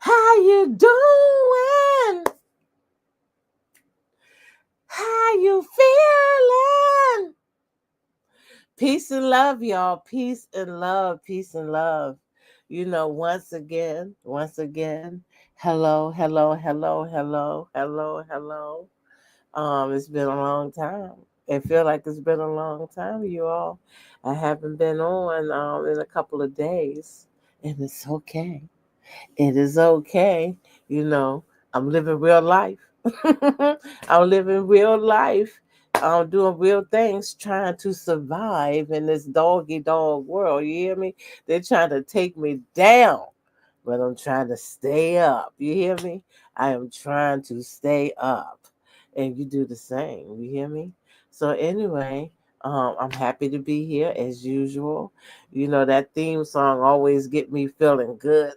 How you doing? How you feeling? Peace and love, y'all. Peace and love. Peace and love. Once again, hello, hello, hello, hello, hello, hello. It's been a long time. It feel like it's been a long time, you all. I haven't been on in a couple of days, and it's okay. It is okay. You know, I'm living real life. I'm living real life. I'm doing real things, trying to survive in this doggy dog world. You hear me? They're trying to take me down, but I'm trying to stay up. You hear me? I am trying to stay up. And you do the same. You hear me? So, anyway, I'm happy to be here as usual. That theme song always get me feeling good.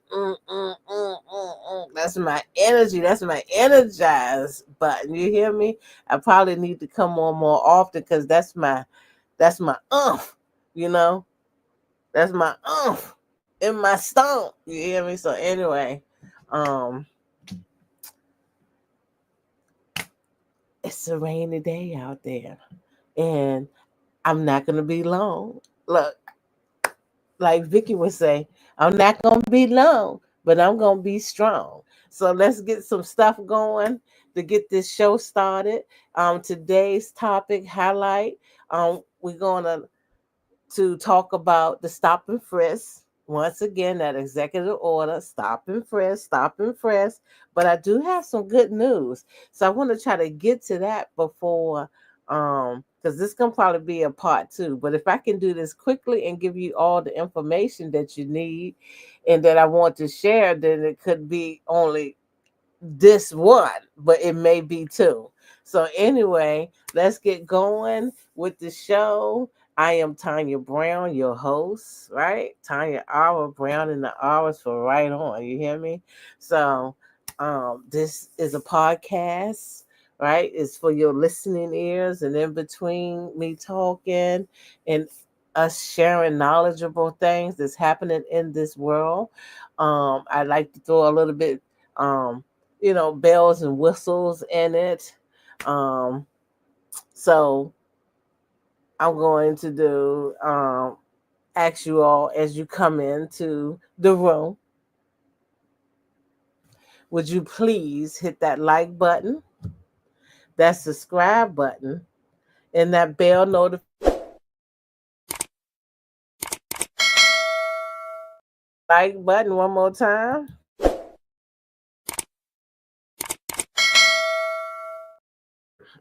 That's my energy. That's my energized button. You hear me? I probably need to come on more often because that's my you know? That's my in my stomach. You hear me? So anyway, um, it's a rainy day out there. And I'm not gonna be long. Look, like Vicky would say, I'm not gonna be long, but I'm gonna be strong. So let's get some stuff going to get this show started. Today's topic highlight. We're gonna to talk about the stop and frisk. Once again, that executive order, stop and frisk, stop and frisk. But I do have some good news. So I want to try to get to that before, because this can probably be a part two. But if I can do this quickly and give you all the information that you need and that I want to share, then it could be only this one, but it may be two. So anyway, let's get going with the show. I am Tanya Brown, your host, right? Tanya Hour Brown in the hours for right on. You hear me? So this is a podcast, right? It's for your listening ears, and in between me talking and us sharing knowledgeable things that's happening in this world. I like to throw a little bit bells and whistles in it. Um, so I'm going to do ask you all as you come into the room, would you please hit that like button, that subscribe button, and that bell notification like button one more time.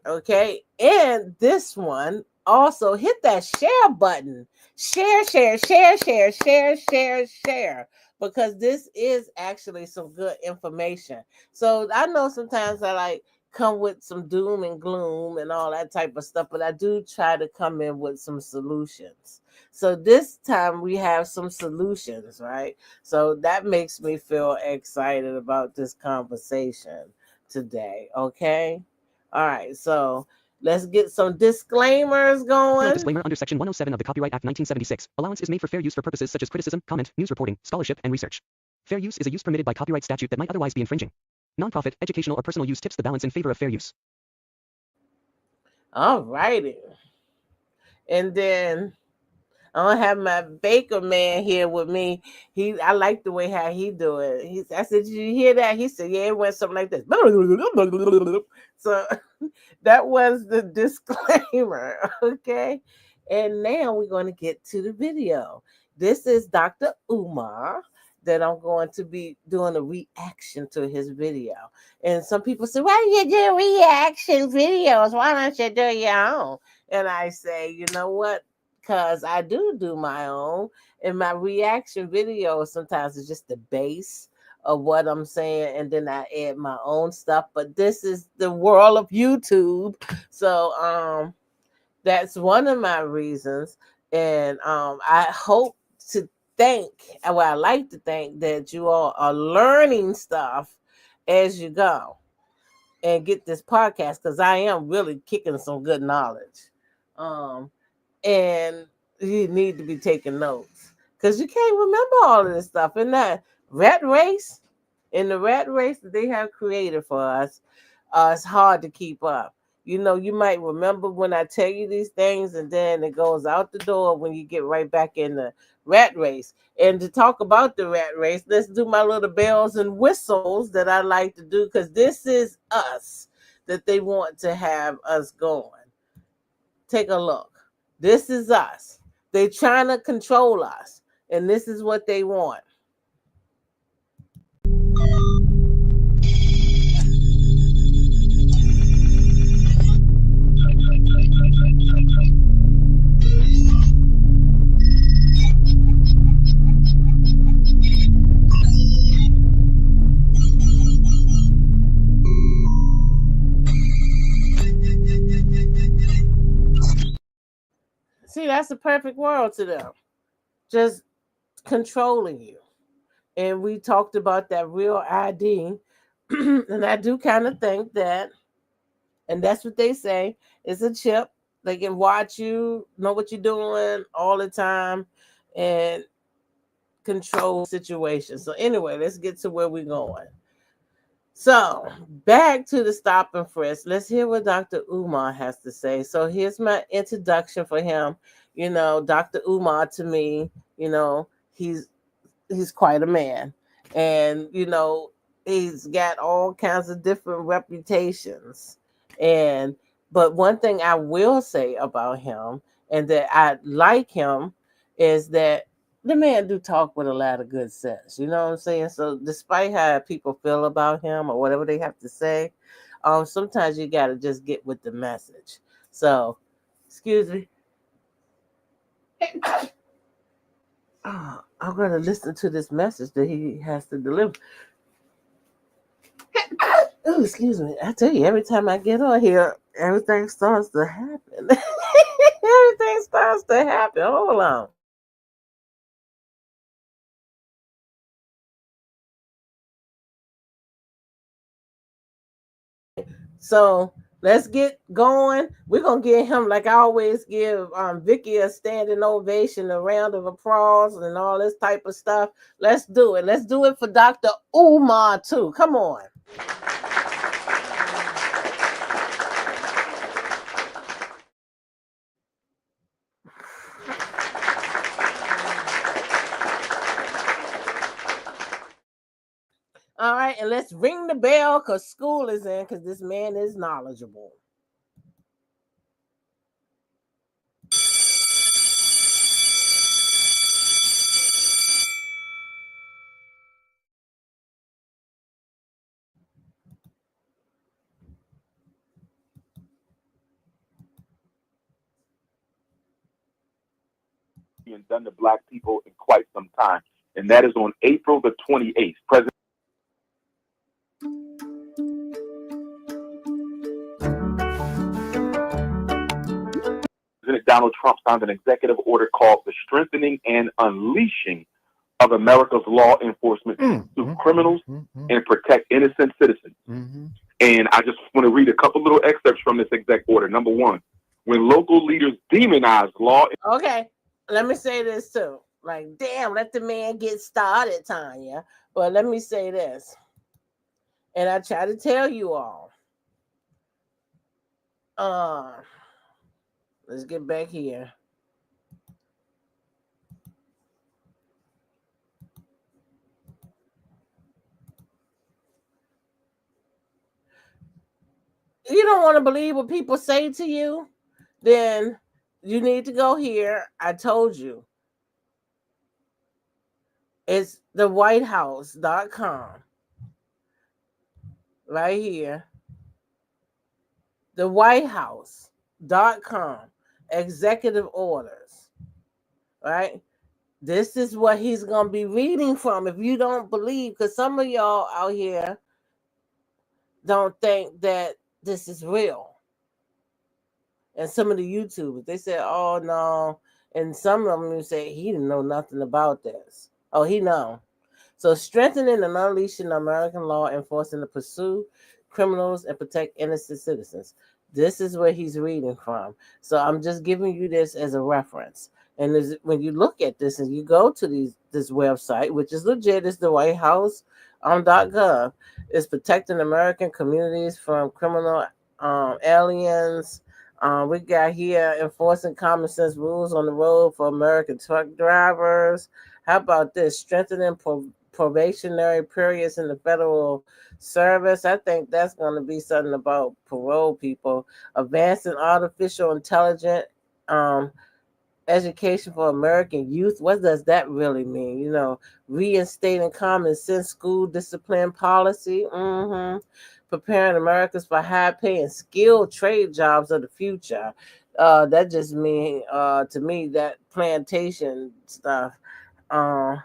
Okay, and this one also hit that share button. Share, share, share, share, share, share, share. Because this is actually some good information. So I know sometimes I come with some doom and gloom and all that type of stuff, but I do try to come in with some solutions. So this time we have some solutions, right? So that makes me feel excited about this conversation today. Okay. All right, so let's get some disclaimers going. Disclaimer under Section 107 of the Copyright Act 1976. Allowance is made for fair use for purposes such as criticism, comment, news reporting, scholarship, and research. Fair use is a use permitted by copyright statute that might otherwise be infringing. Nonprofit, educational, or personal use tips the balance in favor of fair use. All righty. And then I don't have my baker man here with me. I like the way how he do it. I said, did you hear that? He said, yeah, it went something like this. So that was the disclaimer. Okay. And now we're going to get to the video. This is Dr. Umar that I'm going to be doing a reaction to his video. And some people say, why do you do reaction videos? Why don't you do your own? And I say, you know what? Because I do my own. And my reaction videos sometimes is just the base of what I'm saying, and then I add my own stuff. But this is the world of YouTube. So that's one of my reasons. And I hope to I like to think that you all are learning stuff as you go and get this podcast, because I am really kicking some good knowledge. And you need to be taking notes because you can't remember all of this stuff in that rat race In the rat race that they have created for us, it's hard to keep up. You know, you might remember when I tell you these things, and then it goes out the door when you get right back in the rat race. And to talk about the rat race, let's do my little bells and whistles that I like to do, because this is us that they want to have us going. Take a look. This is us. They trying to control us, and this is what they want. See, that's the perfect world to them. Just controlling you. And we talked about that real ID. And I do kind of think that, and that's what they say, it's a chip. They can watch you, know what you're doing all the time, and control situations. So anyway, let's get to where we're going. So back to the stop and frisk. Let's hear what Dr. Umar has to say. So here's my introduction for him. You know, Dr. Umar, to me, you know, he's quite a man, and you know, he's got all kinds of different reputations. And but one thing I will say about him, and that I like him, is that the man do talk with a lot of good sense. You know what I'm saying? So despite how people feel about him or whatever they have to say, sometimes you got to just get with the message. So excuse me. I'm going to listen to this message that he has to deliver. Oh, excuse me. I tell you, every time I get on here, everything starts to happen. Everything starts to happen. Hold on. So let's get going. We're gonna give him, like I always give Vicky, a standing ovation, a round of applause, and all this type of stuff. Let's do it. Let's do it for Dr. Umar too. Come on. All right, and let's ring the bell because school is in, because this man is knowledgeable. Being done to black people in quite some time, and that is on April the 28th. President Donald Trump signed an executive order called the Strengthening and Unleashing of America's Law Enforcement to sue criminals and protect innocent citizens. And I just want to read a couple little excerpts from this exec order. Number one, when local leaders demonize law. Okay, let me say this too. Like, damn, let the man get started, Tanya. But let me say this. And I try to tell you all. Let's get back here. You don't want to believe what people say to you, then you need to go here. I told you. It's the whitehouse.com. Right here. The whitehouse.com. Executive orders. Right? This is what he's going to be reading from. If you don't believe, because some of y'all out here don't think that this is real. And some of the YouTubers, they said, oh, no. And some of them say, he didn't know nothing about this. Oh, he know. So strengthening and unleashing American law enforcement to pursue criminals and protect innocent citizens. This is where he's reading from. So I'm just giving you this as a reference. And when you look at this and you go to this website, which is legit, it's the White House .gov, it's protecting American communities from criminal aliens. We got here enforcing common sense rules on the road for American truck drivers. How about this? Strengthening probationary periods in the federal service. I think that's going to be something about parole people. Advancing artificial intelligence education for American youth. What does that really mean? Reinstating common sense school discipline policy. Preparing Americans for high paying skilled trade jobs of the future. That just means to me that plantation stuff. Uh,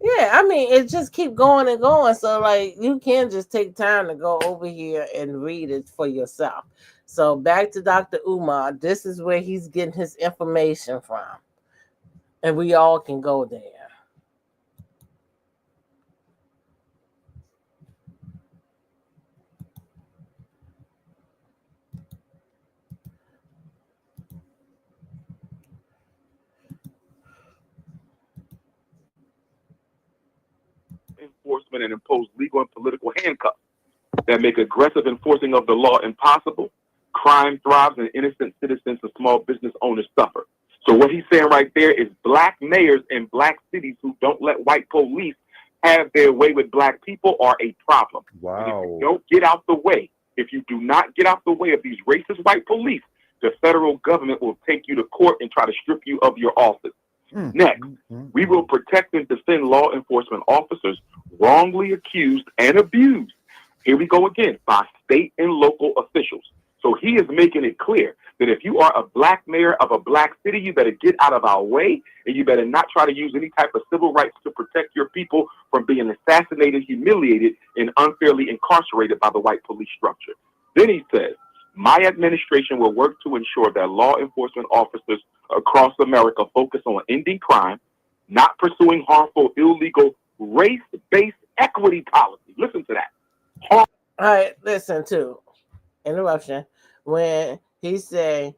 yeah, I mean, it just keep going and going. So, like, you can just take time to go over here and read it for yourself. So, back to Dr. Umar. This is where he's getting his information from. And we all can go there. Enforcement and impose legal and political handcuffs that make aggressive enforcing of the law impossible. Crime thrives and innocent citizens and small business owners suffer. So what he's saying right there is black mayors in black cities who don't let white police have their way with black people are a problem. Wow. And if you don't get out the way, if you do not get out the way of these racist white police, the federal government will take you to court and try to strip you of your office. Next, we will protect and defend law enforcement officers wrongly accused and abused. Here we go again, by state and local officials. So he is making it clear that if you are a black mayor of a black city, you better get out of our way, and you better not try to use any type of civil rights to protect your people from being assassinated, humiliated, and unfairly incarcerated by the white police structure. Then he says, my administration will work to ensure that law enforcement officers across America focus on ending crime, not pursuing harmful, illegal, race-based equity policy. Listen to that. All right, listen to interruption. When he said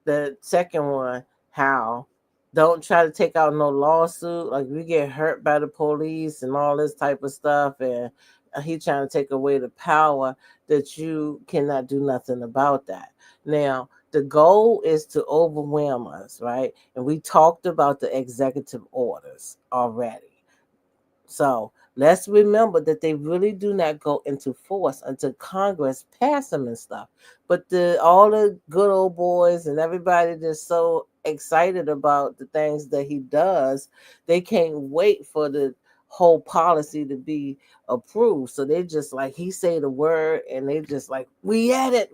the second one, how don't try to take out no lawsuit, like we get hurt by the police and all this type of stuff, and he trying to take away the power that you cannot do nothing about that. Now, the goal is to overwhelm us, right? And we talked about the executive orders already. So let's remember that they really do not go into force until Congress pass them and stuff. But all the good old boys and everybody that's so excited about the things that he does, they can't wait for the whole policy to be approved. So they just like he say the word and they just like, we at it,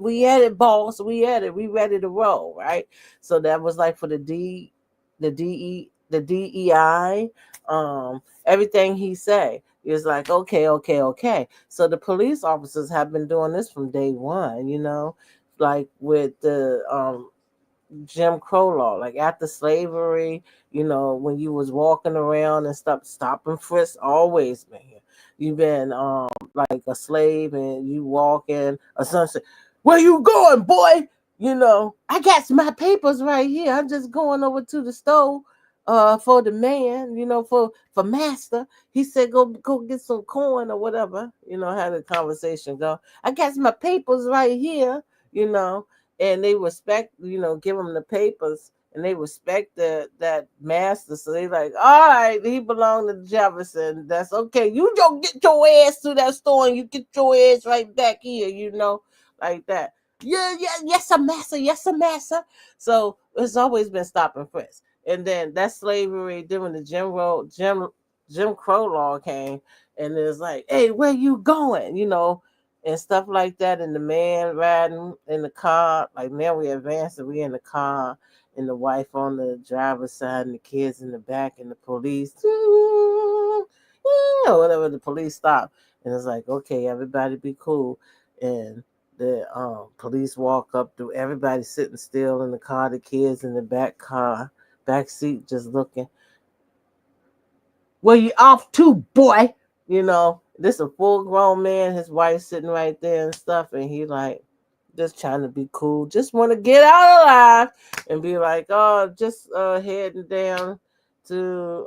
boss, we at it, we ready to roll, right? So that was like for the DEI, everything he say is like, okay. So the police officers have been doing this from day one, like with the Jim Crow law, like after slavery, when you was walking around and stuff, stop and frisk always been here. You've been like a slave and you walking, a son said, where you going, boy? I got my papers right here. I'm just going over to the store for the man, for master. He said go get some corn or whatever, how the conversation go. I got my papers right here, and they respect, give them the papers and they respect that master. So they like, all right, he belonged to Jefferson. That's okay. You don't get your ass to that store and you get your ass right back here, like that. Yeah, yes, a massa, yes, a massa. So it's always been stop and frisk. And then that slavery, then when the Jim Crow law came, and it's like, hey, where you going? And stuff like that. And the man riding in the car, like now we advanced, we in the car, and the wife on the driver's side, and the kids in the back, and the police, whatever, the police stop, and it's like, okay, everybody be cool, and the police walk up to everybody sitting still in the car, the kids in the back seat just looking. Where you off to, boy? This a full grown man, his wife sitting right there and stuff, and he like, just trying to be cool, just want to get out alive and be like, oh, just heading down to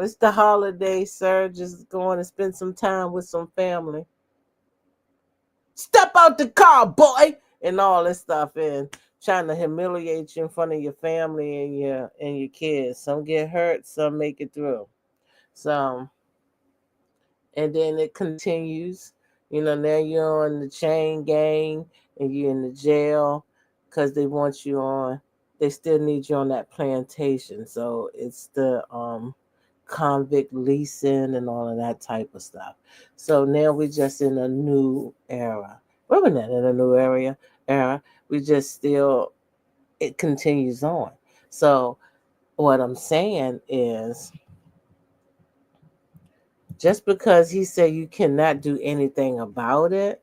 it's the holiday, sir. Just going to spend some time with some family. Step out the car, boy, and all this stuff, and trying to humiliate you in front of your family and your kids. Some get hurt, some make it through. So, and then it continues. Now you're on the chain gang and you're in the jail because they want you on. They still need you on that plantation. So it's the convict leasing and all of that type of stuff. So now we're just in a new era. We're not in a new era. We just still, it continues on. So what I'm saying is, just because he said you cannot do anything about it,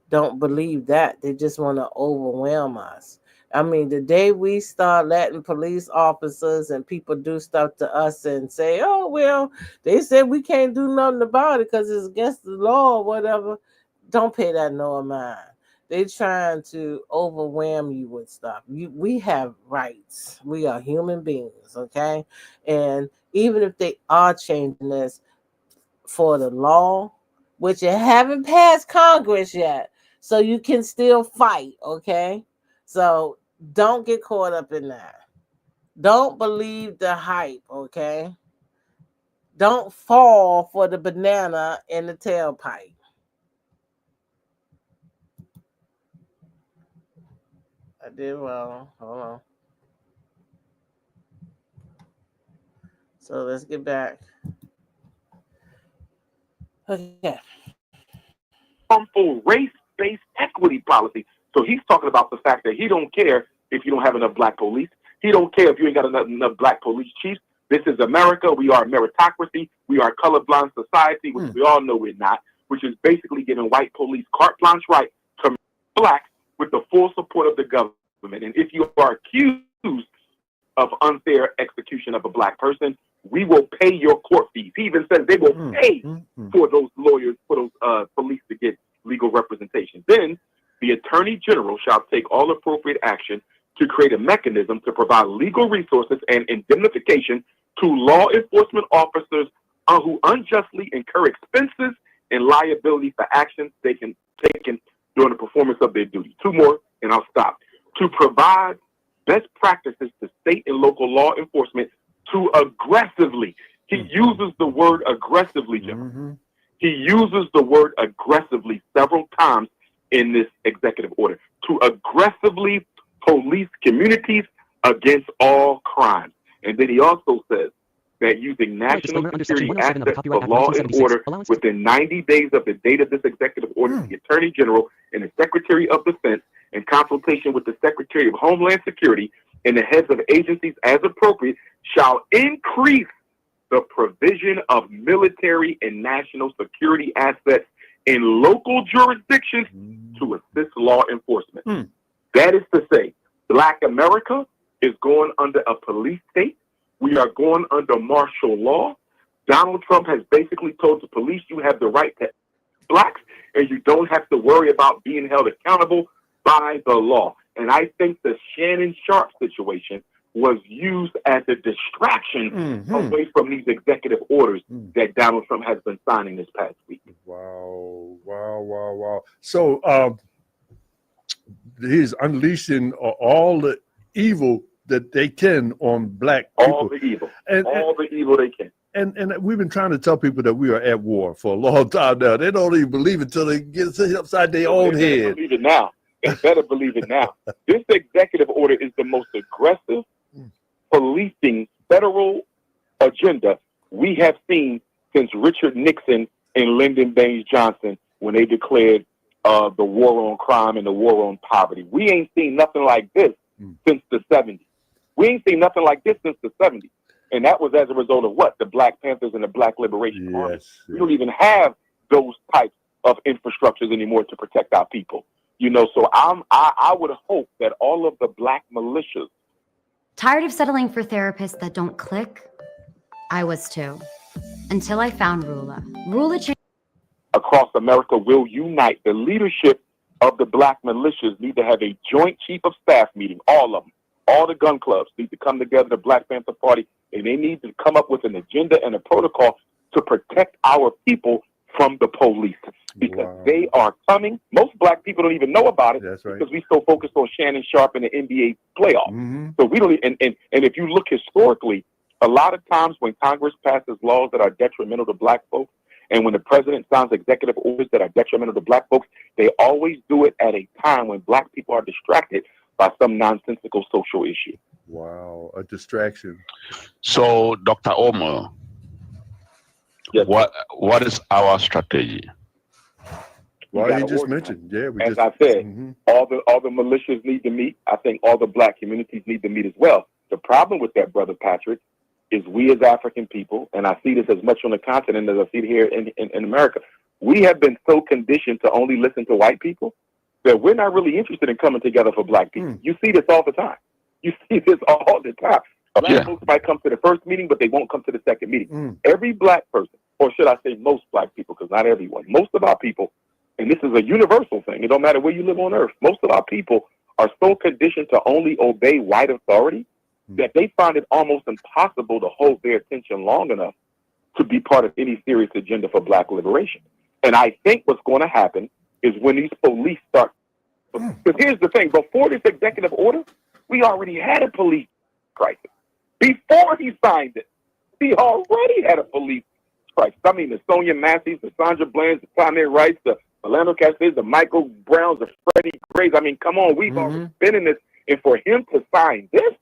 don't believe that. They just want to overwhelm us. I mean, the day we start letting police officers and people do stuff to us and say, oh, well, they said we can't do nothing about it because it's against the law or whatever, don't pay that no mind. They're trying to overwhelm you with stuff. We have rights. We are human beings, okay? And even if they are changing this, for the law, which it haven't passed Congress yet, so you can still fight, okay? So don't get caught up in that. Don't believe the hype, okay? Don't fall for the banana in the tailpipe. I did well. Hold on. So let's get back. Okay. Harmful race-based equity policy. So he's talking about the fact that he don't care if you don't have enough black police. He don't care if you ain't got enough black police chiefs. This is America. We are a meritocracy. We are a colorblind society, which we all know we're not, which is basically giving white police carte blanche right to blacks with the full support of the government. And if you are accused of unfair execution of a black person, we will pay your court fees. He even says they will pay for those lawyers, for those police to get legal representation. Then the Attorney General shall take all appropriate action to create a mechanism to provide legal resources and indemnification to law enforcement officers who unjustly incur expenses and liability for actions taken during the performance of their duty. Two more, and I'll stop. To provide best practices to state and local law enforcement to aggressively, he uses the word aggressively, Jim. He uses the word aggressively several times in this executive order, to aggressively police communities against all crimes. And then he also says that using national security assets of law and order within 90 days of the date of this executive order, the Attorney General and the Secretary of Defense, in consultation with the Secretary of Homeland Security and the heads of agencies as appropriate, shall increase the provision of military and national security assets in local jurisdictions to assist law enforcement. That is to say, Black America is going under a police state. We are going under martial law. Donald Trump has basically told the police you have the right to blacks and you don't have to worry about being held accountable by the law. And I think the Shannon Sharp situation was used as a distraction away from these executive orders that Donald Trump has been signing this past week. Wow. So he's unleashing all the evil that they can on black people. All the evil. All the evil they can. And we've been trying to tell people that we are at war for a long time now. They don't even believe it until they get it upside their own head. Believe it now. They better believe it now. This executive order is the most aggressive policing federal agenda we have seen since Richard Nixon and Lyndon Baines Johnson when they declared the war on crime and the war on poverty. We ain't seen nothing like this since the 70s. We ain't seen nothing like this since the 70s. And that was as a result of what? The Black Panthers and the Black Liberation Army. We don't even have those types of infrastructures anymore to protect our people. You know, so I would hope that all of the black militias. Tired of settling for therapists that don't click? I was too. Until I found Rula. Rula changed. Across America will unite. The leadership of the black militias need to have a joint chief of staff meeting, all of them. All the gun clubs need to come together, the Black Panther Party, and they need to come up with an agenda and a protocol to protect our people from the police, because they are coming. Most black people don't even know about it. That's right. Because we so focused on Shannon Sharp and the NBA playoffs. So we don't. And if you look historically, a lot of times when Congress passes laws that are detrimental to black folks, and when the president signs executive orders that are detrimental to black folks, they always do it at a time when black people are distracted by some nonsensical social issue. Wow, a distraction. So, Dr. Omar, Yes, what is our strategy? Well, he just mentioned, as I said, all the militias need to meet. I think all the black communities need to meet as well. The problem with that, Brother Patrick, is we as African people, and I see this as much on the continent as I see it here in America, we have been so conditioned to only listen to white people that we're not really interested in coming together for black people. You see this all the time. You see this all the time. Black folks might come to the first meeting, but they won't come to the second meeting. Every black person, or should I say most black people, because not everyone, most of our people, and this is a universal thing, it don't matter where you live on earth, most of our people are so conditioned to only obey white authority that they find it almost impossible to hold their attention long enough to be part of any serious agenda for black liberation. And I think what's going to happen is when these police start, because here's the thing, before this executive order, we already had a police crisis. Before he signed it, we already had a police crisis. I mean, the Sonia Massey's, the Sandra Bland's, the Tamir Wrights, the Orlando Castillo's, the Michael Browns, the Freddie Grays. I mean, come on, we've already been in this. And for him to sign this,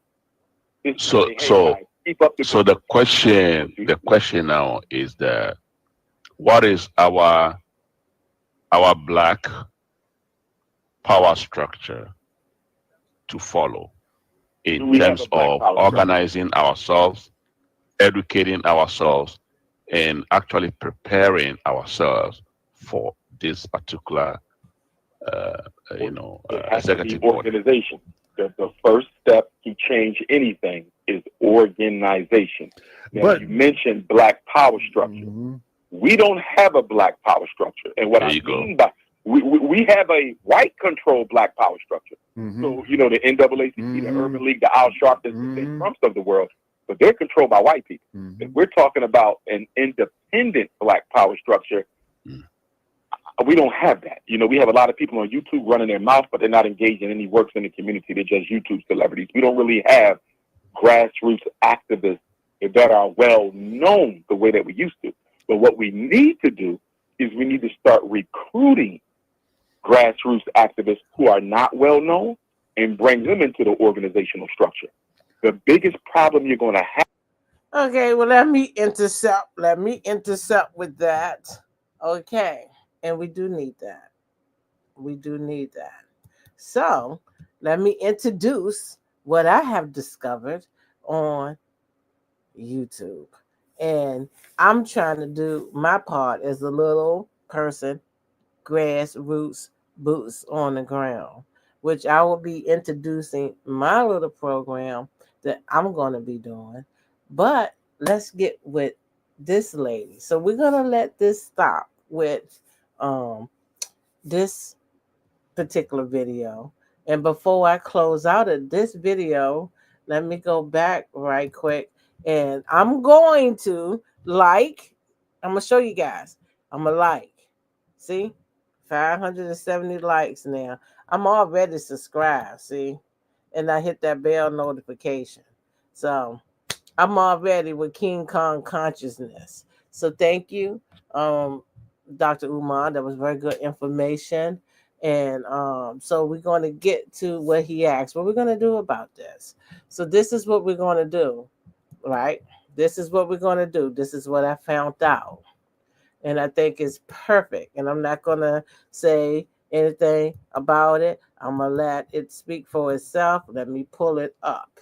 so the question now is that what is our black power structure to follow in terms of organizing ourselves, educating ourselves, and actually preparing ourselves for this particular executive organization. The first step to change anything is organization. Now, you mentioned black power structure. We don't have a black power structure. And what I mean by we have a white-controlled black power structure. So, you know, the NAACP, the Urban League, the Al Sharptons, the Trumps of the world, but they're controlled by white people. If we're talking about an independent black power structure, we don't have that. You know, we have a lot of people on YouTube running their mouth, but they're not engaged in any works in the community. They're just YouTube celebrities. We don't really have grassroots activists that are well known the way that we used to. But what we need to do is we need to start recruiting grassroots activists who are not well known and bring them into the organizational structure. The biggest problem you're going to have. Okay, well, let me intercept with that. Okay. And we do need that. We do need that. So let me introduce what I have discovered on YouTube. And I'm trying to do my part as a little person, grassroots, boots on the ground, which I will be introducing my little program that I'm going to be doing. But let's get with this lady. So we're going to let this stop with this particular video. And before I close out of this video, let me go back right quick. And I'm going to I'm going to show you guys. I'm going to like. See? 570 likes now. I'm already subscribed, see? And I hit that bell notification. So I'm already with King Kong consciousness. So thank you, Dr. Umar. That was very good information. And so we're going to get to what he asked. What we're going to do about this. So this is what we're going to do, right? This is what we're going to do. This is what I found out. And I think it's perfect. And I'm not going to say anything about it. I'm going to let it speak for itself. Let me pull it up.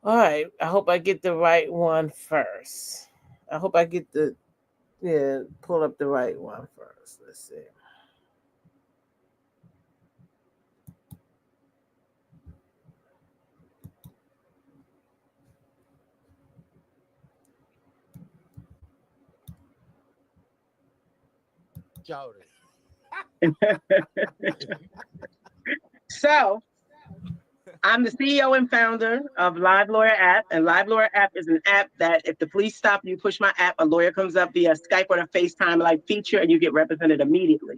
All right. I hope I get the right one first. I hope I get pull up the right one first. Let's see. So I'm the CEO and founder of Live Lawyer app, and Live Lawyer app is an app that if the police stop you, push my app, a lawyer comes up via Skype or a FaceTime like feature, and you get represented immediately.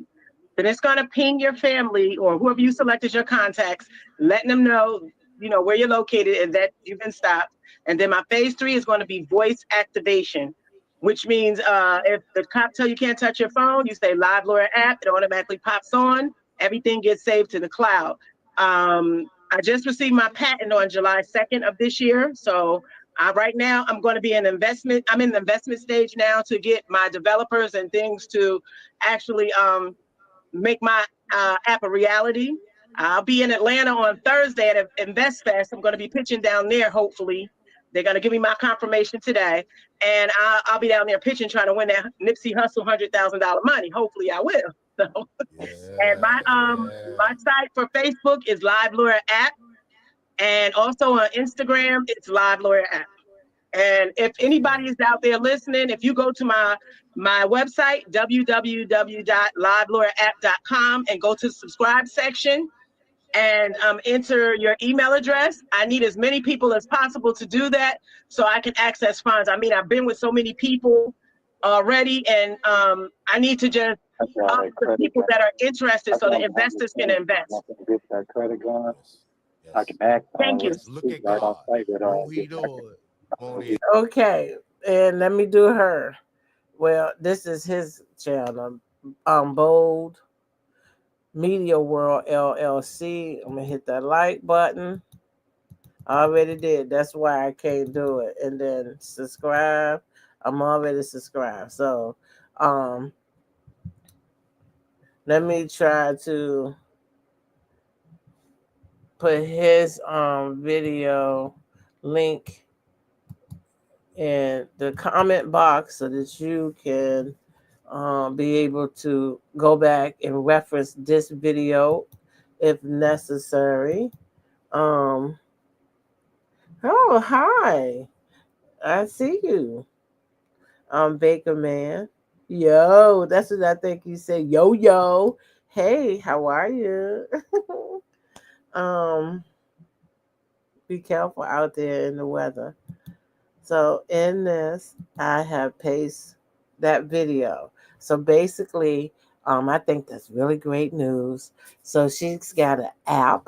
Then it's going to ping your family or whoever you select as your contacts, letting them know, where you're located and that you've been stopped. And then my phase 3 is going to be voice activation, which means if the cop tell you can't touch your phone, you say Live Lawyer app, it automatically pops on. Everything gets saved to the cloud. I just received my patent on July 2nd of this year. So right now I'm going to be in investment. I'm in the investment stage now to get my developers and things to actually make my app a reality. I'll be in Atlanta on Thursday at InvestFest. I'm going to be pitching down there, hopefully. They're going to give me my confirmation today. And I'll be down there pitching, trying to win that Nipsey Hussle $100,000 money. Hopefully I will. So, and my site for Facebook is Live Lawyer app. And also on Instagram, it's Live Lawyer app. And if anybody is out there listening, if you go to my website, www.livelawyer.app.com, and go to the subscribe section and enter your email address, I need as many people as possible to do that so I can access funds. I mean, I've been with so many people already, and I need to just up the people that are interested so the investors can invest. Thank you. Look at God. Won't he do it? Won't he? Okay, and let me do her. Well, this is his channel, Bold Media World LLC. I'm gonna hit that like button. I already did. That's why I can't do it. And then subscribe. I'm already subscribed. So, let me try to put his video link in the comment box so that you can be able to go back and reference this video if necessary. Oh, hi. I see you. Baker Man. Yo, that's what I think you said. Yo. Hey, how are you? Be careful out there in the weather. So in this, I have pasted that video. So basically, I think that's really great news. So she's got an app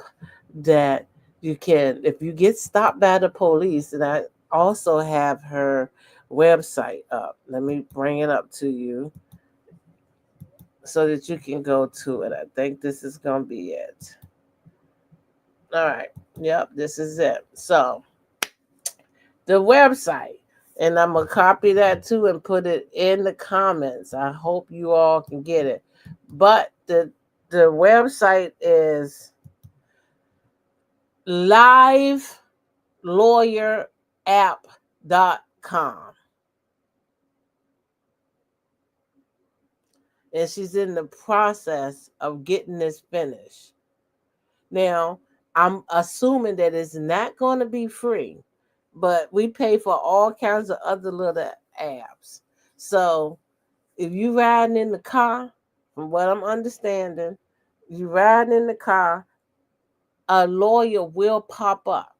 that you can, if you get stopped by the police, and I also have her website up. Let me bring it up to you so that you can go to it. I think this is going to be it. All right. Yep, this is it. So the website, and I'm going to copy that too and put it in the comments. I hope you all can get it. But the website is livelawyer.app.com. And she's in the process of getting this finished. Now, I'm assuming that it's not going to be free, but we pay for all kinds of other little apps. So if you riding in the car, from what I'm understanding, you riding in the car, a lawyer will pop up.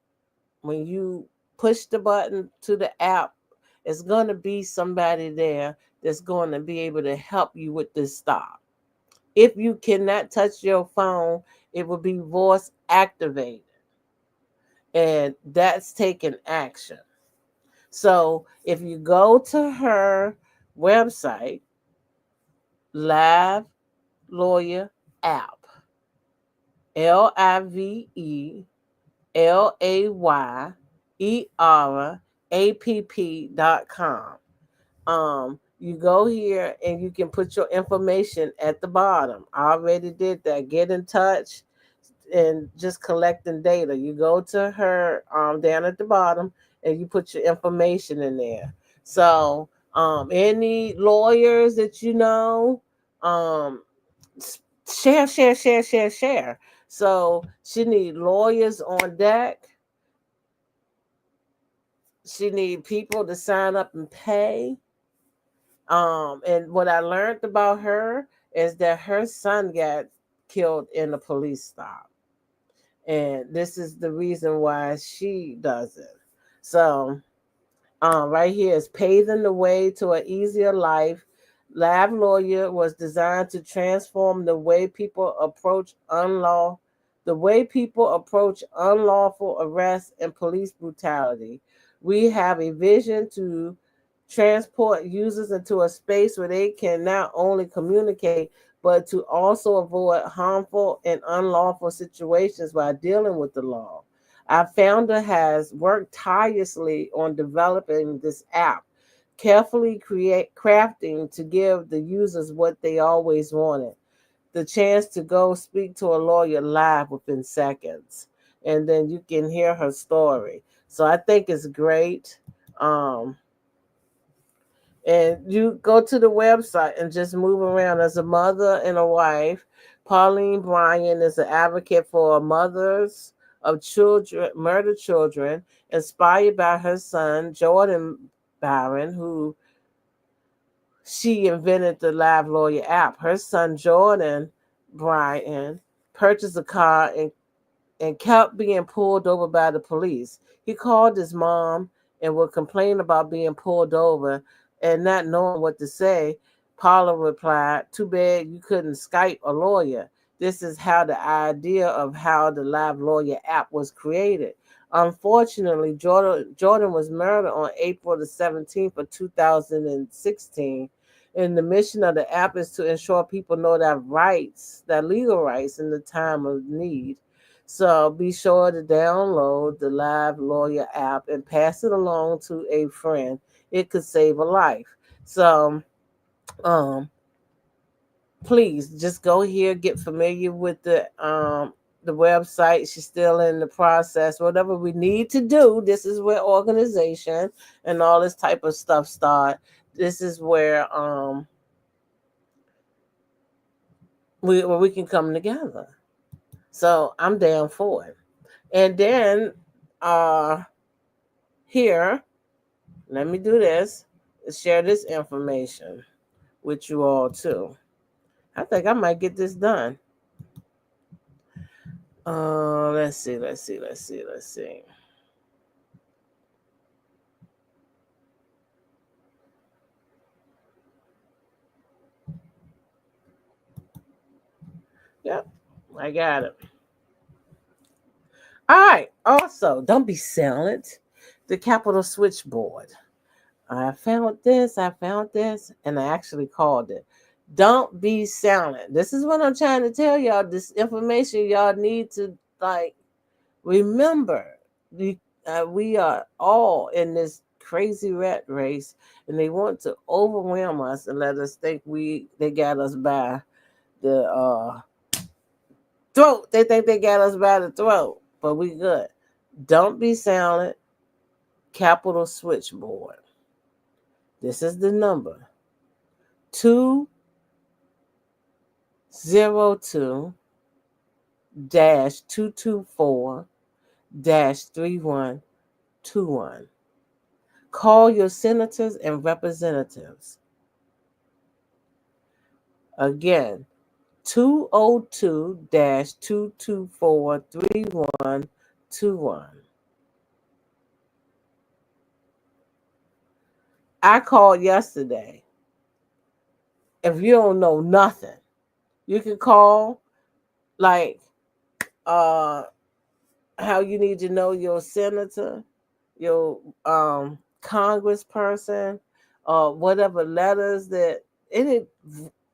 When you push the button to the app, it's going to be somebody there that's going to be able to help you with this stop. If you cannot touch your phone, it will be voice activated. And that's taking action. So if you go to her website, Live Lawyer App, LiveLawyerapp.com. You go here and you can put your information at the bottom. I already did that. Get in touch and just collecting data. You go to her down at the bottom and you put your information in there. So any lawyers that you know, share. So she need lawyers on deck. She need people to sign up and pay. And what I learned about her is that her son got killed in a police stop. And this is the reason why she does it. So right here is paving the way to an easier life. Lab Lawyer was designed to transform the way people approach unlawful arrest and police brutality. We have a vision to transport users into a space where they can not only communicate but to also avoid harmful and unlawful situations while dealing with the law. Our founder has worked tirelessly on developing this app, carefully crafting to give the users what they always wanted, the chance to go speak to a lawyer live within seconds. And then you can hear her story. So I think it's great. And you go to the website and just move around as a mother and a wife. Pauline Bryan is an advocate for mothers of children, murdered children, inspired by her son, Jordan Byron, who she invented the Live Lawyer app. Her son, Jordan Bryan, purchased a car and kept being pulled over by the police. He called his mom and would complain about being pulled over and not knowing what to say. Paula replied, "Too bad you couldn't Skype a lawyer." This is how the idea of how the Live Lawyer app was created. Unfortunately, Jordan was murdered on April the 17th of 2016. And the mission of the app is to ensure people know their rights, their legal rights in the time of need. So be sure to download the Live Lawyer app and pass it along to a friend. It could save a life. So please just go here, get familiar with the website. She's still in the process. Whatever we need to do, this is where organization and all this type of stuff start. This is where we can come together. So I'm down for it. And then here, let me do this, share this information with you all too. I think I might get this done. Let's see. Yep, I got it. All right. Also, don't be silent. The Capital Switchboard. I found this, and I actually called it. Don't be silent. This is what I'm trying to tell y'all. This information y'all need to remember. We are all in this crazy rat race, and they want to overwhelm us and let us think they got us by the throat. They think they got us by the throat, but we good. Don't be silent. Capital Switchboard. This is the number 202-224-3121. Call your senators and representatives. Again, 202-224-3121. I called yesterday. If you don't know nothing, you can call like how you need to know your senator, your congressperson, whatever letters that any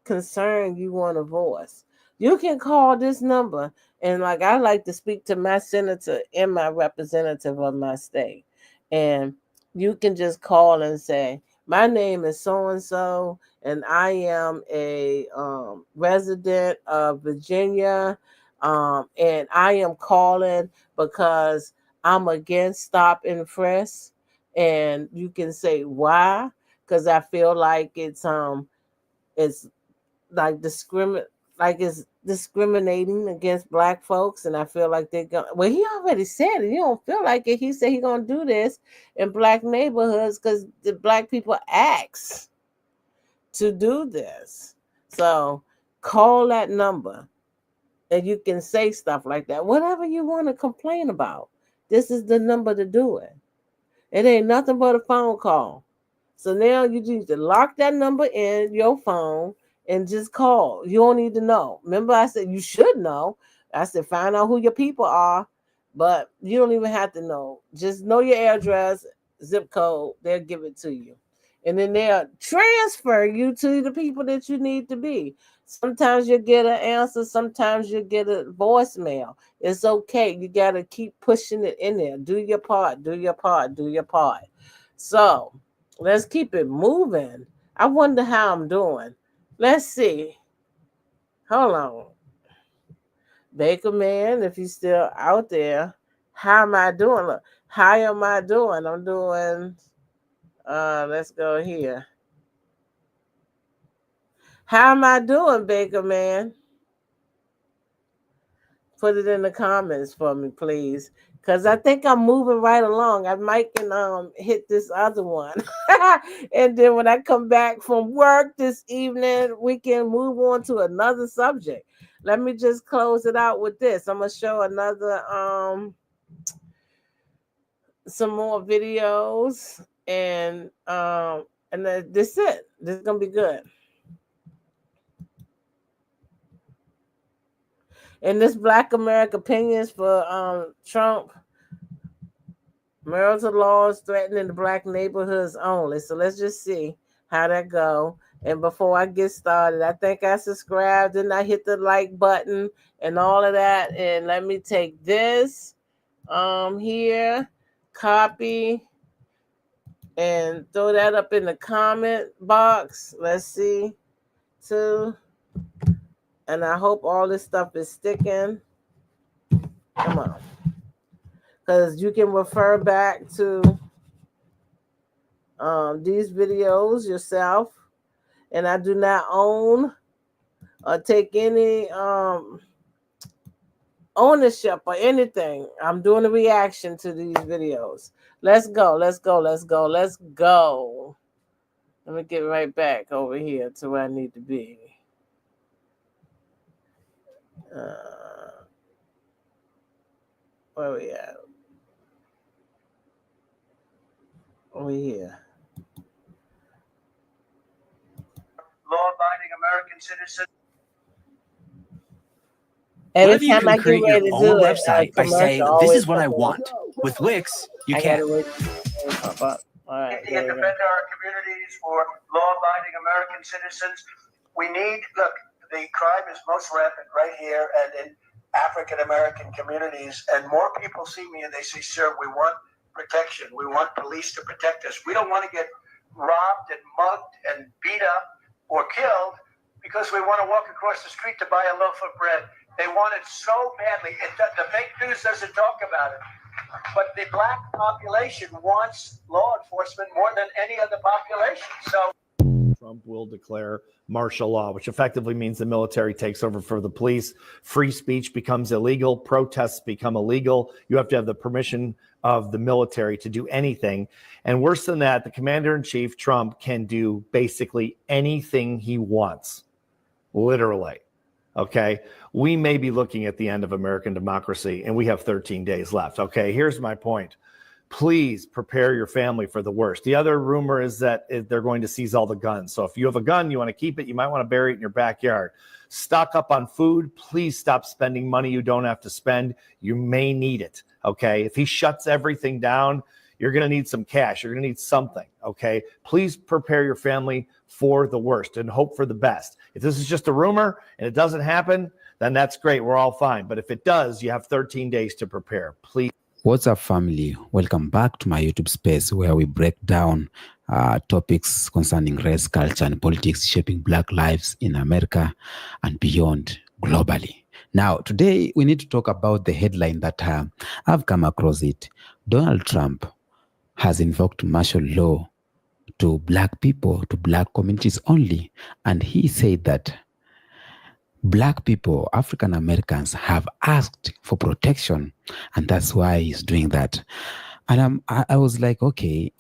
concern you want to voice. You can call this number, and like I like to speak to my senator and my representative of my state, and you can just call and say, "My name is so and so, and I am a resident of Virginia, and I am calling because I'm against stop and frisk." And you can say why, because I feel like it's like it's discriminating against black folks, and I feel like they're going. Well, he already said it. You don't feel like it. He said he's gonna do this in black neighborhoods because the black people asked to do this. So call that number and you can say stuff like that. Whatever you want to complain about, this is the number to do it. It ain't nothing but a phone call. So now you need to lock that number in your phone and just call. You don't need to know. Remember, I said you should know. I said find out who your people are, but you don't even have to know. Just know your address, zip code. They'll give it to you. And then they'll transfer you to the people that you need to be. Sometimes you'll get an answer. Sometimes you'll get a voicemail. It's okay. You got to keep pushing it in there. Do your part. Do your part. Do your part. So let's keep it moving. I wonder how I'm doing. Let's see. Hold on. Baker Man, if you're still out there, how am I doing? Look, how am I doing? I'm doing, let's go here. How am I doing, Baker Man? Put it in the comments for me, please. Because I think I'm moving right along. I might can hit this other one. And then when I come back from work this evening, we can move on to another subject. Let me just close it out with this. I'm going to show another, some more videos. And that's it. This is going to be good. And this Black America opinions for Trump, marital laws threatening the Black neighborhoods only. So let's just see how that go. And before I get started, I think I subscribed and I hit the like button and all of that. And let me take this here, copy, and throw that up in the comment box. Let's see, too. And I hope all this stuff is sticking. Come on. Because you can refer back to these videos yourself. And I do not own or take any ownership or anything. I'm doing a reaction to these videos. Let's go. Let's go. Let's go. Let's go. Let me get right back over here to where I need to be. Where we at? Over here. Law-abiding American citizen. Every Whenever you time can I get create ready your to own do it, website by saying, this is what I want. With Wix, you I can. gotta wait. Pop up. All right. And defend our communities for law-abiding American citizens. We need, look, the crime is most rampant right here and in African American communities. And more people see me and they say, sir, we want protection. We want police to protect us. We don't want to get robbed and mugged and beat up or killed because we want to walk across the street to buy a loaf of bread. They want it so badly. The fake news doesn't talk about it. But the Black population wants law enforcement more than any other population. So Trump will declare martial law, which effectively means the military takes over for the police. Free speech becomes illegal. Protests become illegal. You have to have the permission of the military to do anything. And worse than that, the commander-in-chief, Trump, can do basically anything he wants, literally. Okay, we may be looking at the end of American democracy, and we have 13 days left. Okay, here's my point. Please prepare your family for the worst. The other rumor is that they're going to seize all the guns. So if you have a gun, you want to keep it, you might want to bury it in your backyard. Stock up on food. Please stop spending money you don't have to spend. You may need it. Okay, if he shuts everything down, you're going to need some cash. You're going to need something. Okay, please prepare your family for the worst and hope for the best. If this is just a rumor and it doesn't happen, then that's great. We're all fine. But if it does, you have 13 days to prepare. Please. What's up, family? Welcome back to my YouTube space where we break down topics concerning race, culture, and politics shaping Black lives in America and beyond globally. Now, today we need to talk about the headline that I've come across it. Donald Trump has invoked martial law to Black people, to Black communities only. And he said that Black people, African Americans, have asked for protection, and that's why he's doing that. And I was like, okay,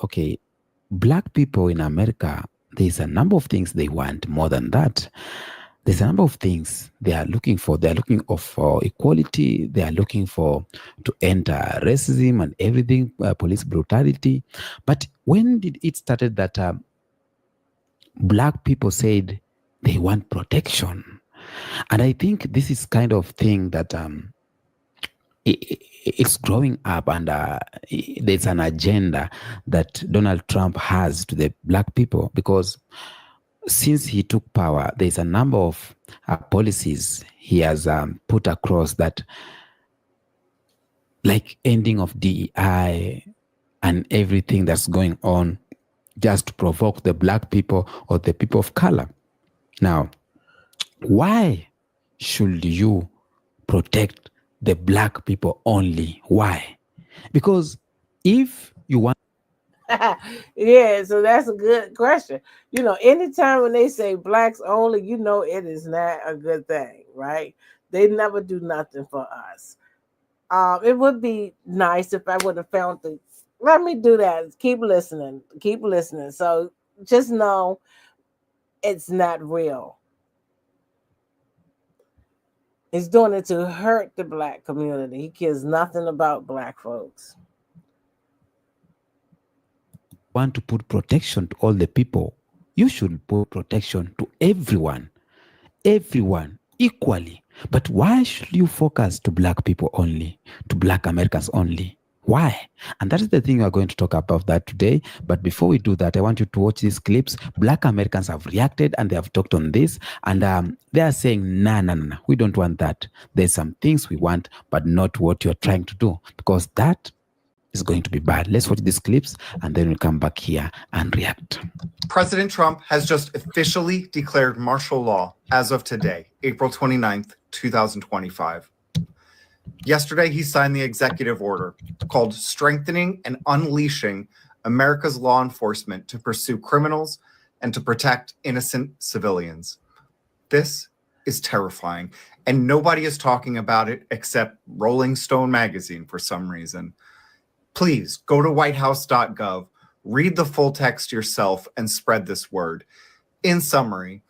Black people in America, there's a number of things they want more than that. there's a number of things they are looking for. They are looking for equality. They are looking for to end racism and everything, police brutality. But when did it started that black people said they want protection? And I think this is kind of thing that it's growing up, and there's an agenda that Donald Trump has to the black people, because since he took power, there's a number of policies he has put across that, like ending of DEI and everything that's going on, just to provoke the black people or the people of color. Now, why should you protect the black people only? Why? Because if you want... Yeah, so that's a good question. You know, anytime when they say blacks only, you know it is not a good thing, right? They never do nothing for us. It would be nice if I would have found the... Let me do that. Keep listening. Keep listening. So just know it's not real. He's doing it to hurt the black community. He cares nothing about black folks. Want to put protection to all the people, you should put protection to everyone equally. But why should you focus to black people only, to black Americans only? Why? And that is the thing we are going to talk about that today. But before we do that, I want you to watch these clips. Black Americans have reacted and they have talked on this, and they are saying, nah, we don't want that. There's some things we want, but not what you're trying to do, because that is going to be bad. Let's watch these clips and then we'll come back here and react. President Trump has just officially declared martial law as of today, April 29th, 2025. Yesterday, he signed the executive order called Strengthening and Unleashing America's Law Enforcement to Pursue Criminals and to Protect Innocent Civilians. This is terrifying, and nobody is talking about it except Rolling Stone magazine for some reason. Please go to whitehouse.gov, read the full text yourself, and spread this word. In summary,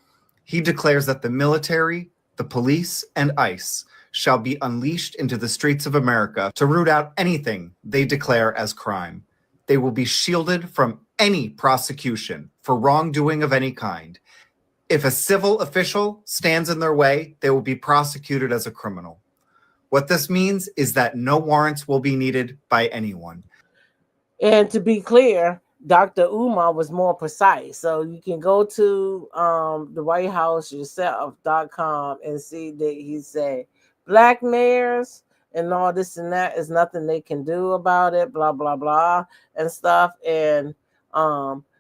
he declares that the military, the police, and ICE shall be unleashed into the streets of America to root out anything they declare as crime. They will be shielded from any prosecution for wrongdoing of any kind. If a civil official stands in their way, they will be prosecuted as a criminal. What this means is that no warrants will be needed by anyone. And to be clear, Dr. Umar was more precise. So you can go to the White House yourself.com and see that he said, black mayors and all this and that is nothing they can do about it, blah, blah, blah, and stuff. And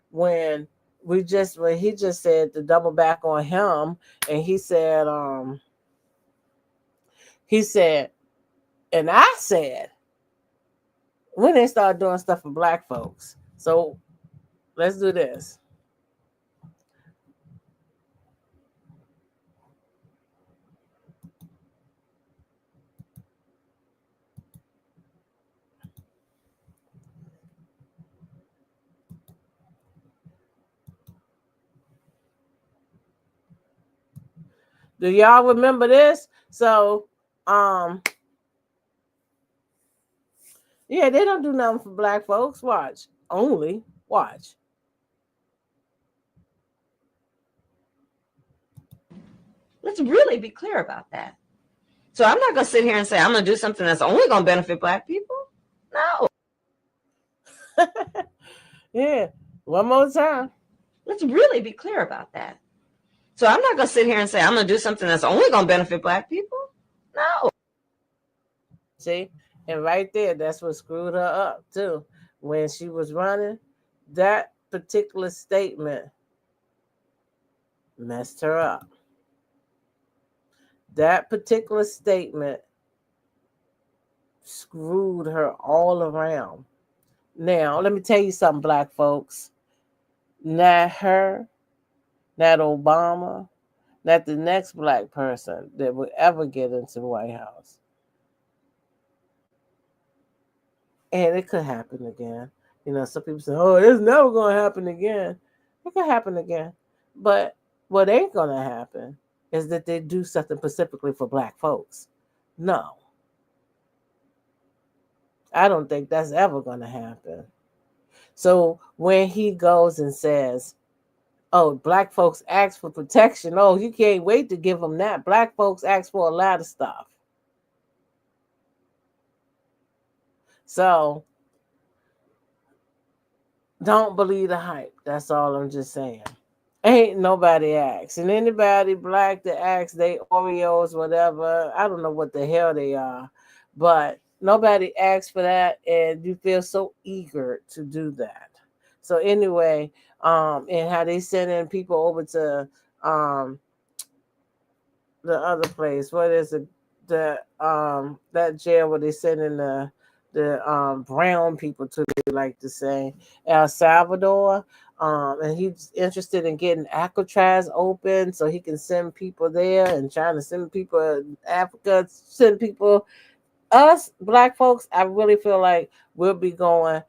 when he just said to double back on him, and he said, and I said, when they start doing stuff for black folks. So let's do this. Do y'all remember this? So, yeah, they don't do nothing for black folks. Watch. Only watch. Let's really be clear about that. So I'm not going to sit here and say I'm going to do something that's only going to benefit black people. No. Yeah. One more time. Let's really be clear about that. So I'm not going to sit here and say I'm going to do something that's only going to benefit black people. No. See? And right there, that's what screwed her up too. When she was running, that particular statement messed her up. That particular statement screwed her all around. Now, let me tell you something, black folks. Not her, not Obama, not the next black person that would ever get into the White House. And it could happen again. You know, some people say, oh, it's never going to happen again. It could happen again. But what ain't going to happen is that they do something specifically for Black folks. No. I don't think that's ever going to happen. So when he goes and says, oh, Black folks ask for protection. Oh, you can't wait to give them that. Black folks ask for a lot of stuff. So don't believe the hype. That's all I'm just saying. Ain't nobody asks. And anybody Black that asks, they Oreos, whatever, I don't know what the hell they are, but nobody asks for that, and you feel so eager to do that. So anyway, and how they send in people over to the other place. What is it? That jail where they send in the brown people to, they like to say, El Salvador. And he's interested in getting Alcatraz open so he can send people there, and trying to send people in Africa, send people. Us Black folks, I really feel like we'll be going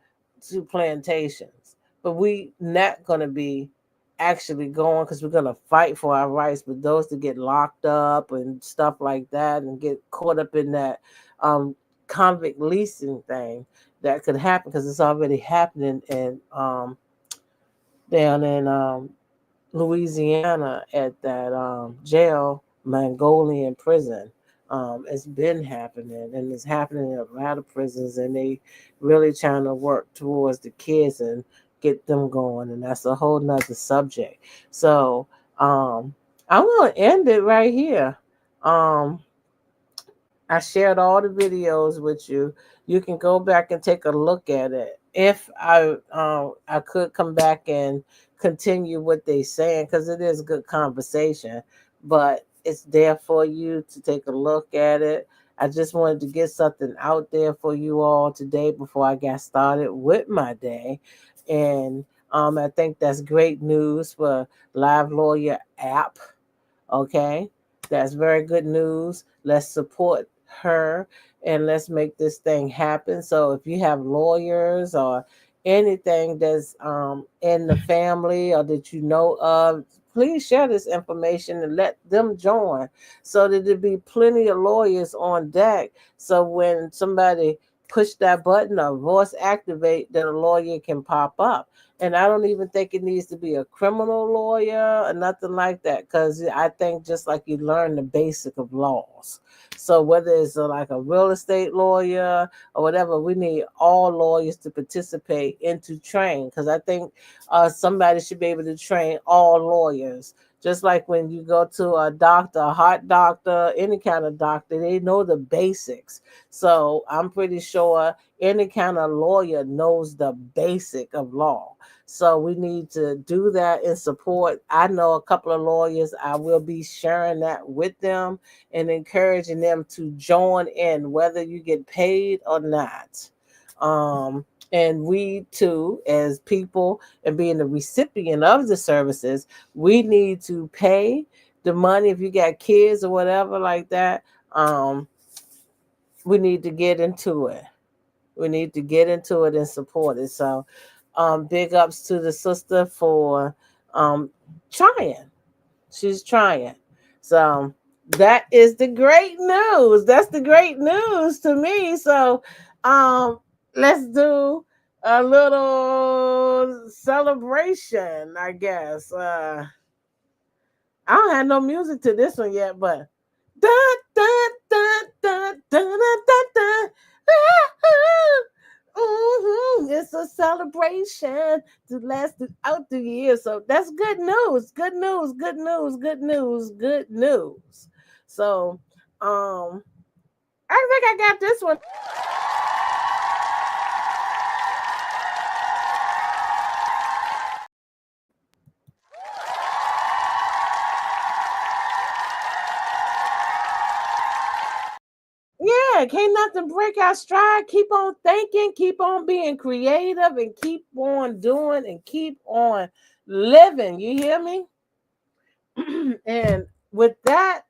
to plantations, but we not going to be actually going, because we're going to fight for our rights. But those that get locked up and stuff like that and get caught up in that convict leasing thing, that could happen, because it's already happening in down in Louisiana at that jail, Mongolian prison. It's been happening, and it's happening in a lot of prisons, and they really trying to work towards the kids and get them going, and that's a whole nother subject. So I'm going to end it right here. I shared all the videos with you. You can go back and take a look at it. If I could come back and continue what they saying, because it is good conversation, but it's there for you to take a look at it. I just wanted to get something out there for you all today before I got started with my day. And I think that's great news for Live Lawyer app. Okay, that's very good news. Let's support her and let's make this thing happen. So if you have lawyers or anything that's in the family or that you know of, please share this information and let them join, so that there be plenty of lawyers on deck. So when somebody push that button or voice activate, that a lawyer can pop up. And I don't even think it needs to be a criminal lawyer or nothing like that, because I think just like you learn the basic of laws. So whether it's like a real estate lawyer or whatever, we need all lawyers to participate and to train, because I think somebody should be able to train all lawyers. Just like when you go to a doctor, a heart doctor, any kind of doctor, they know the basics. So I'm pretty sure any kind of lawyer knows the basic of law. So we need to do that and support. I know a couple of lawyers. I will be sharing that with them and encouraging them to join in, whether you get paid or not. And we too, as people and being the recipient of the services, we need to pay the money. If you got kids or whatever like that, we need to get into it. We need to get into it and support it. So big ups to the sister for trying. She's trying. So that is the great news. That's the great news to me. So let's do a little celebration, I guess. I don't have no music to this one yet, but da, da, da, da, da, da, da, da. It's a celebration to last throughout the year. So that's good news. Good news. Good news. Good news. Good news. So I think I got this one. Yeah, can't nothing break our stride. Keep on thinking, keep on being creative, and keep on doing and keep on living. You hear me? And with that,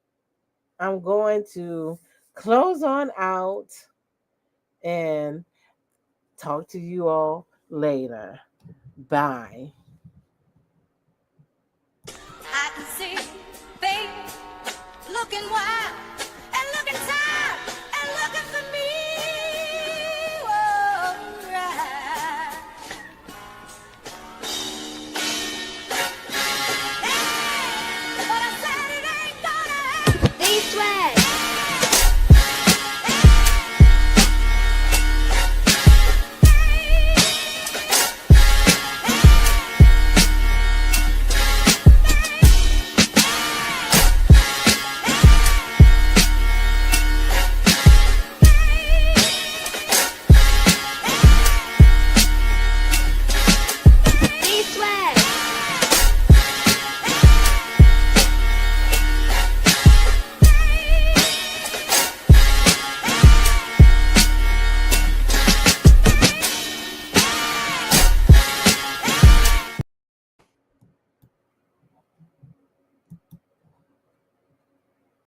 I'm going to close on out and talk to you all later. Bye. I can see, babe, looking wild.